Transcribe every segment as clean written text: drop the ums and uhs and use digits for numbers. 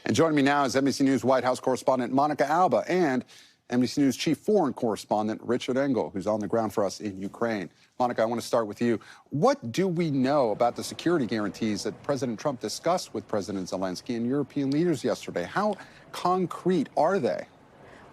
And joining me now is NBC News White House correspondent Monica Alba and NBC News chief foreign correspondent Richard Engel, who's on the ground for us in Ukraine. Monica, I want to start with you. What do we know about the security guarantees that President Trump discussed with President Zelensky and European leaders yesterday? How concrete are they?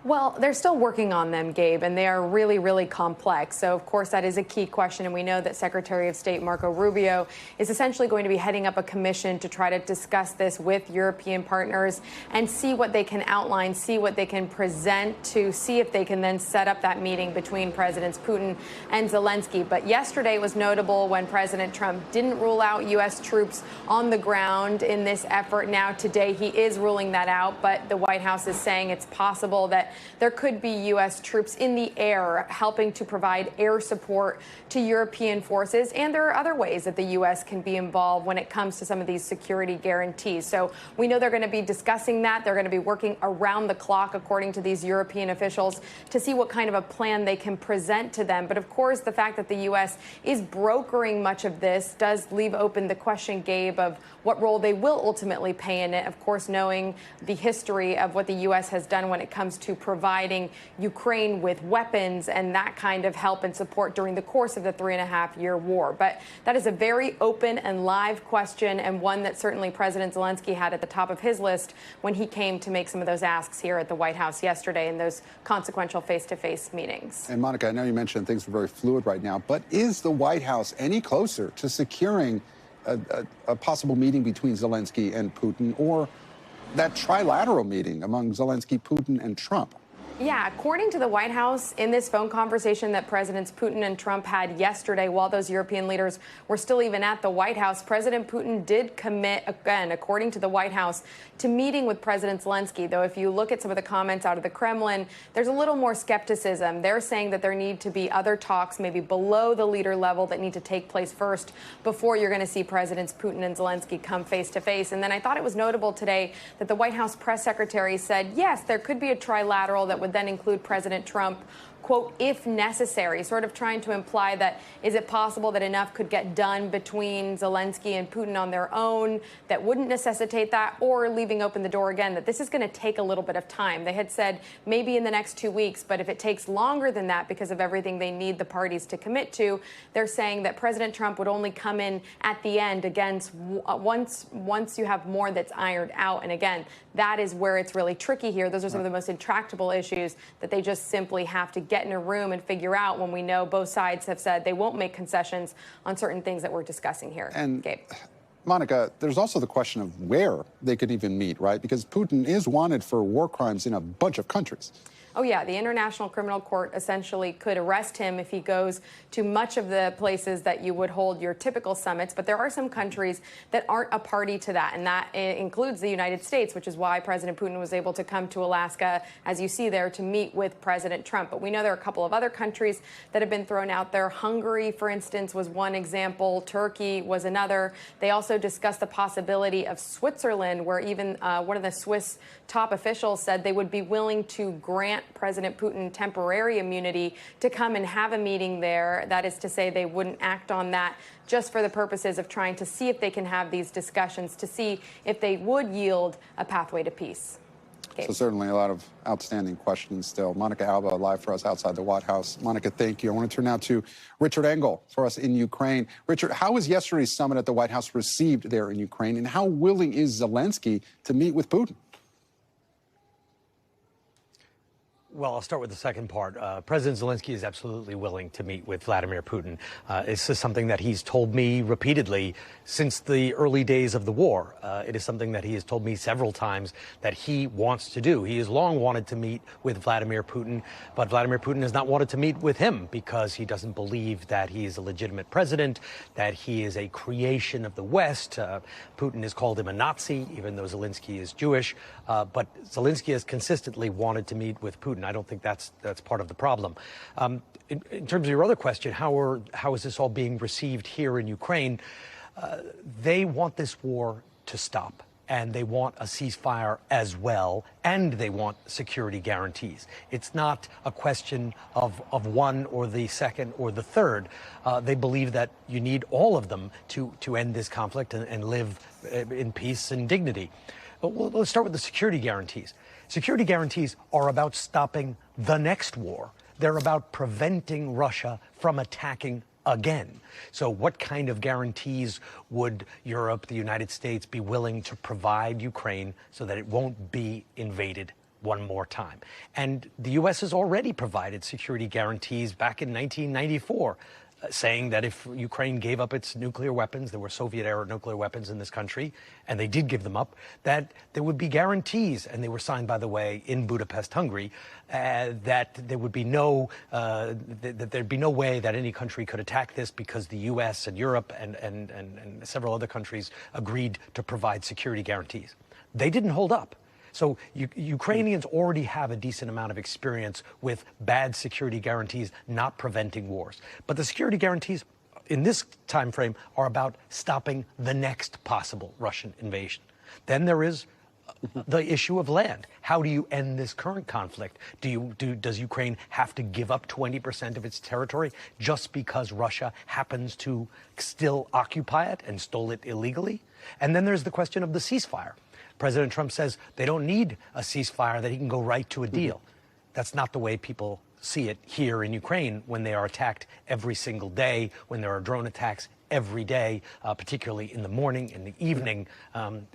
Well, they're still working on them, Gabe, and they are really, really complex. So, of course, that is a key question. And we know that Secretary of State Marco Rubio is essentially going to be heading up a commission to try to discuss this with European partners and see what they can outline, see what they can present to see if they can then set up that meeting between Presidents Putin and Zelensky. But yesterday was notable when President Trump didn't rule out U.S. troops on the ground in this effort. Now, today, he is ruling that out. But the White House is saying it's possible that there could be U.S. troops in the air helping to provide air support to European forces. And there are other ways that the U.S. can be involved when it comes to some of these security guarantees. So we know they're going to be discussing that. They're going to be working around the clock, according to these European officials, to see what kind of a plan they can present to them. But of course, the fact that the U.S. is brokering much of this does leave open the question, Gabe, of what role they will ultimately play in it. Of course, knowing the history of what the U.S. has done when it comes to providing Ukraine with weapons and that kind of help and support during the course of the 3.5-year war. But that is a very open and live question, and one that certainly President Zelensky had at the top of his list when he came to make some of those asks here at the White House yesterday in those consequential face-to-face meetings. And Monica, I know you mentioned things are very fluid right now, but is the White House any closer to securing a possible meeting between Zelensky and Putin, or that trilateral meeting among Zelensky, Putin, and Trump? Yeah, according to the White House, in this phone conversation that Presidents Putin and Trump had yesterday while those European leaders were still even at the White House, President Putin did commit, again, according to the White House, to meeting with President Zelensky. Though if you look at some of the comments out of the Kremlin, there's a little more skepticism. They're saying that there need to be other talks, maybe below the leader level, that need to take place first before you're going to see Presidents Putin and Zelensky come face to face. And then I thought it was notable today that the White House press secretary said, yes, there could be a trilateral that would then include President Trump, quote, if necessary, sort of trying to imply that is it possible that enough could get done between Zelensky and Putin on their own that wouldn't necessitate that, or leaving open the door again that this is going to take a little bit of time. They had said maybe in the next 2 weeks, but if it takes longer than that because of everything they need the parties to commit to, they're saying that President Trump would only come in at the end against once you have more that's ironed out. And again, that is where it's really tricky here. Those are some of the most intractable issues that they just simply have to get in a room and figure out, when we know both sides have said they won't make concessions on certain things that we're discussing here. And Gabe. Monica, there's also the question of where they could even meet, right? Because Putin is wanted for war crimes in a bunch of countries. Oh, yeah. The International Criminal Court essentially could arrest him if he goes to much of the places that you would hold your typical summits. But there are some countries that aren't a party to that, and that includes the United States, which is why President Putin was able to come to Alaska, as you see there, to meet with President Trump. But we know there are a couple of other countries that have been thrown out there. Hungary, for instance, was one example. Turkey was another. They also discussed the possibility of Switzerland, where even one of the Swiss top officials said they would be willing to grant President Putin temporary immunity to come and have a meeting there. That is to say, they wouldn't act on that just for the purposes of trying to see if they can have these discussions to see if they would yield a pathway to peace. So certainly a lot of outstanding questions still. Monica Alba live for us outside the White House. Monica, thank you. I want to turn now to Richard Engel for us in Ukraine. Richard, how was yesterday's summit at the White House received there in Ukraine, and how willing is Zelensky to meet with Putin? Well, I'll start with the second part. President Zelensky is absolutely willing to meet with Vladimir Putin. This is something that he's told me repeatedly since the early days of the war. It is something that he has told me several times that he wants to do. He has long wanted to meet with Vladimir Putin, but Vladimir Putin has not wanted to meet with him because he doesn't believe that he is a legitimate president, that he is a creation of the West. Putin has called him a Nazi, even though Zelensky is Jewish. But Zelensky has consistently wanted to meet with Putin. I don't think that's part of the problem. In terms of your other question, how is this all being received here in Ukraine? They want this war to stop, and they want a ceasefire as well, and they want security guarantees. It's not a question of one or the second or the third. They believe that you need all of them to end this conflict and live in peace and dignity. Well, let's start with the security guarantees. Security guarantees are about stopping the next war. They're about preventing Russia from attacking again. So what kind of guarantees would Europe, the United States, be willing to provide Ukraine so that it won't be invaded one more time? And the U.S. has already provided security guarantees back in 1994, saying that if Ukraine gave up its nuclear weapons, there were Soviet-era nuclear weapons in this country, and they did give them up, that there would be guarantees, and they were signed, by the way, in Budapest, Hungary, that there would be that there'd be no way that any country could attack this because the U.S. and Europe and several other countries agreed to provide security guarantees. They didn't hold up. So Ukrainians already have a decent amount of experience with bad security guarantees not preventing wars. But the security guarantees in this time frame are about stopping the next possible Russian invasion. Then there is the issue of land. How do you end this current conflict? Does Ukraine have to give up 20% of its territory just because Russia happens to still occupy it and stole it illegally? And then there's the question of the ceasefire. President Trump says they don't need a ceasefire, that he can go right to a deal. That's not the way people see it here in Ukraine when they are attacked every single day, when there are drone attacks every day, particularly in the morning, in the evening.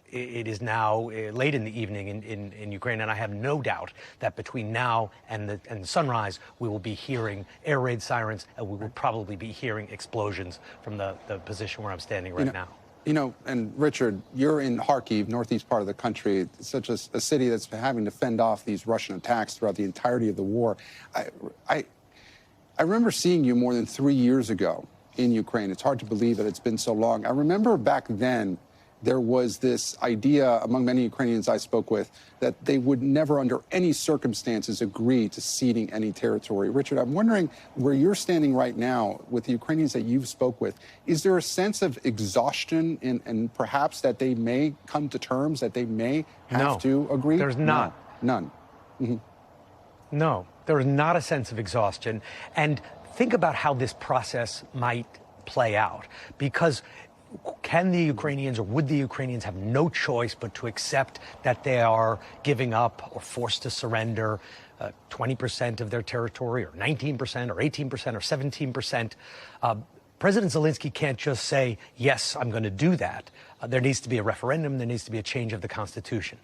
It is now late in the evening in Ukraine, and I have no doubt that between now and sunrise, we will be hearing air raid sirens, and we will probably be hearing explosions from the position where I'm standing right now. You know, and Richard, you're in Kharkiv, northeast part of the country. It's such a city that's been having to fend off these Russian attacks throughout the entirety of the war. I remember seeing you more than 3 years ago in Ukraine. It's hard to believe that it's been so long. I remember back then there was this idea among many Ukrainians I spoke with that they would never under any circumstances agree to ceding any territory. Richard, I'm wondering where you're standing right now with the Ukrainians that you've spoke with. Is there a sense of exhaustion and perhaps that they may come to terms, that they may have to agree? There's not. No, none. Mm-hmm. No, there is not a sense of exhaustion. And think about how this process might play out, because can the Ukrainians, or would the Ukrainians have no choice but to accept that they are giving up or forced to surrender 20% of their territory, or 19%, or 18%, or 17%? President Zelensky can't just say, yes, I'm going to do that. There needs to be a referendum. There needs to be a change of the Constitution.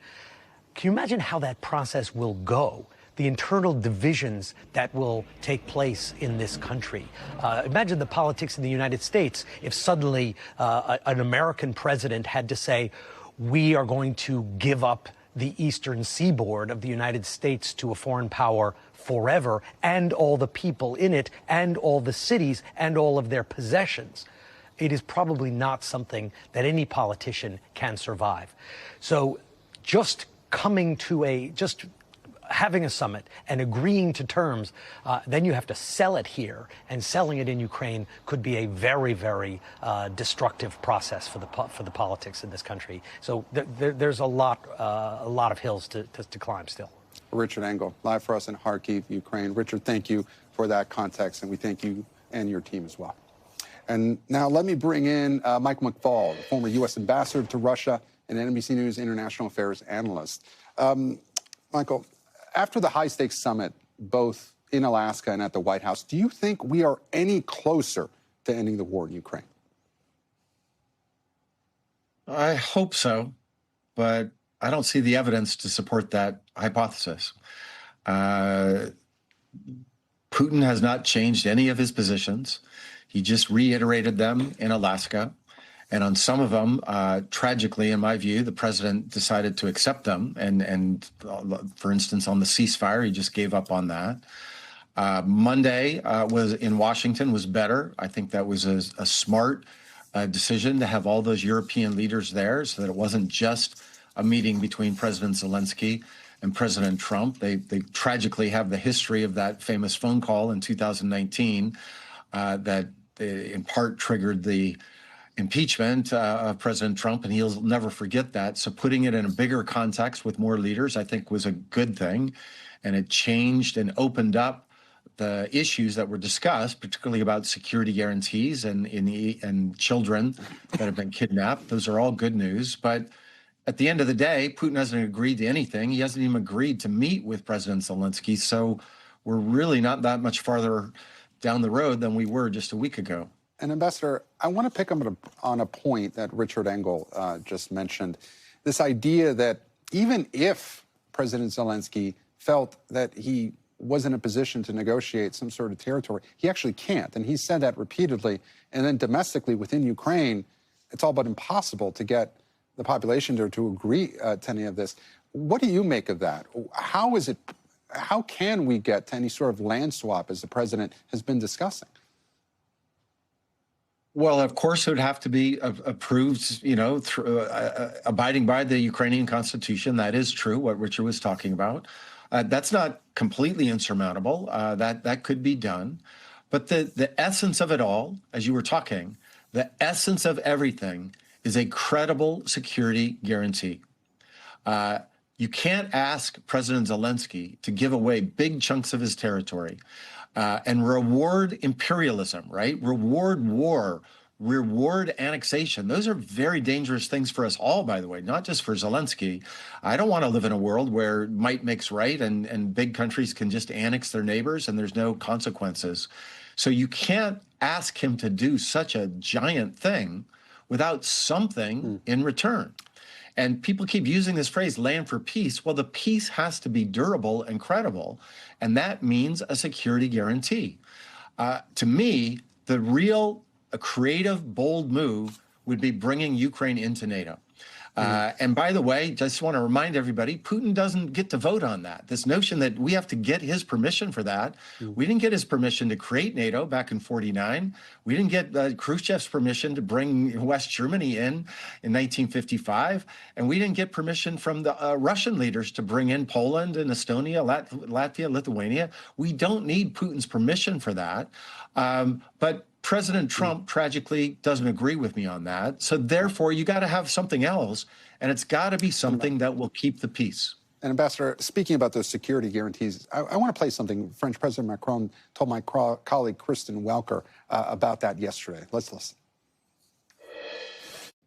Can you imagine how that process will go? The internal divisions that will take place in this country. Imagine the politics in the United States if suddenly an American president had to say, we are going to give up the eastern seaboard of the United States to a foreign power forever, and all the people in it, and all the cities, and all of their possessions. It is probably not something that any politician can survive. So just having a summit and agreeing to terms, then you have to sell it here, and selling it in Ukraine could be a very, very destructive process for the politics in this country. So there's a lot of hills to climb still. Richard Engel, live for us in Kharkiv, Ukraine. Richard, thank you for that context, and we thank you and your team as well. And now let me bring in Michael McFaul, former U.S. ambassador to Russia and NBC News international affairs analyst. Michael, after the high-stakes summit, both in Alaska and at the White House, do you think we are any closer to ending the war in Ukraine? I hope so, but I don't see the evidence to support that hypothesis. Putin has not changed any of his positions. He just reiterated them in Alaska. And on some of them, tragically, in my view, the president decided to accept them. And for instance, on the ceasefire, he just gave up on that. Monday was in Washington was better. I think that was a smart decision to have all those European leaders there, so that it wasn't just a meeting between President Zelensky and President Trump. They tragically have the history of that famous phone call in 2019 that in part triggered the impeachment of President Trump, and he'll never forget that. So putting it in a bigger context with more leaders, I think, was a good thing. And it changed and opened up the issues that were discussed, particularly about security guarantees and children that have been kidnapped. Those are all good news. But at the end of the day, Putin hasn't agreed to anything. He hasn't even agreed to meet with President Zelensky. So we're really not that much farther down the road than we were just a week ago. And Ambassador, I want to pick up on a point that Richard Engel just mentioned. This idea that even if President Zelensky felt that he was in a position to negotiate some sort of territory, he actually can't. And he said that repeatedly. And then domestically within Ukraine, it's all but impossible to get the population to agree to any of this. What do you make of that? How can we get to any sort of land swap as the president has been discussing? Well, of course, it would have to be approved, through abiding by the Ukrainian constitution. That is true, what Richard was talking about. That's not completely insurmountable. That could be done. But the essence of it all, as you were talking, the essence of everything is a credible security guarantee. You can't ask President Zelensky to give away big chunks of his territory and reward imperialism, right? Reward war, reward annexation. Those are very dangerous things for us all, by the way, not just for Zelensky. I don't want to live in a world where might makes right and big countries can just annex their neighbors and there's no consequences. So you can't ask him to do such a giant thing without something in return. And people keep using this phrase, land for peace. Well, the peace has to be durable and credible, and that means a security guarantee. To me, the real creative, bold move would be bringing Ukraine into NATO. And by the way, just want to remind everybody, Putin doesn't get to vote on that. This notion that we have to get his permission for that. We didn't get his permission to create NATO back in '49. We didn't get Khrushchev's permission to bring West Germany in 1955. And we didn't get permission from the Russian leaders to bring in Poland and Estonia, Latvia, Lithuania. We don't need Putin's permission for that. But President Trump tragically doesn't agree with me on that. So therefore, you got to have something else, and it's got to be something that will keep the peace. And Ambassador, speaking about those security guarantees, I want to play something French President Macron told my colleague Kristen Welker about that yesterday. Let's listen.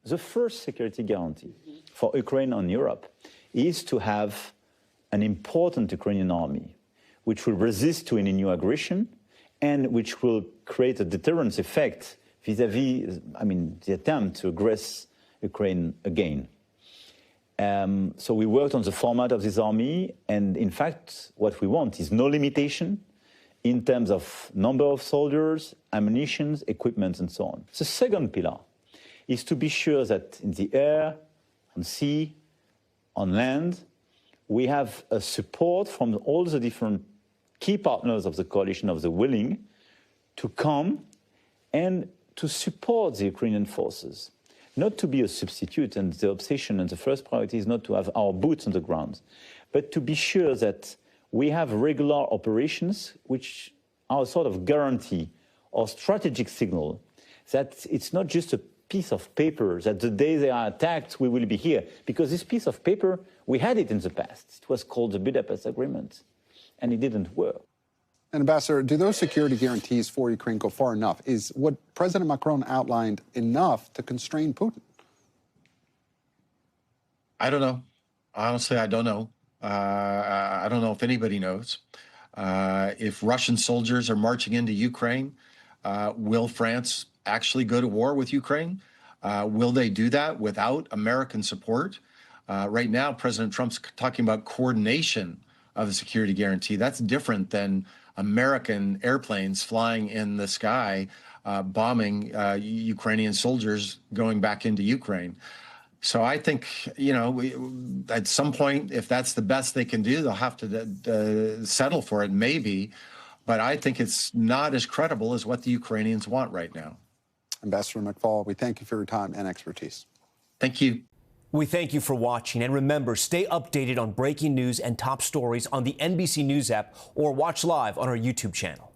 The first security guarantee for Ukraine and Europe is to have an important Ukrainian army which will resist to any new aggression and which will create a deterrence effect vis-à-vis, the attempt to aggress Ukraine again. So we worked on the format of this army, and in fact, what we want is no limitation in terms of number of soldiers, ammunition, equipment, and so on. The second pillar is to be sure that in the air, on sea, on land, we have a support from all the different key partners of the coalition of the willing to come and to support the Ukrainian forces, not to be a substitute. And the obsession and the first priority is not to have our boots on the ground, but to be sure that we have regular operations which are a sort of guarantee or strategic signal that it's not just a piece of paper, that the day they are attacked, we will be here. Because this piece of paper, we had it in the past. It was called the Budapest Agreement, and it didn't work. And Ambassador, do those security guarantees for Ukraine go far enough? Is what President Macron outlined enough to constrain Putin? I don't know. Honestly, I don't know. I don't know if anybody knows. If Russian soldiers are marching into Ukraine, will France actually go to war with Ukraine? Will they do that without American support? Right now, President Trump's talking about coordination of a security guarantee. That's different than American airplanes flying in the sky, bombing Ukrainian soldiers going back into Ukraine. So I think, at some point, if that's the best they can do, they'll have to settle for it, maybe. But I think it's not as credible as what the Ukrainians want right now. Ambassador McFaul, we thank you for your time and expertise. Thank you. We thank you for watching, and remember, stay updated on breaking news and top stories on the NBC News app or watch live on our YouTube channel.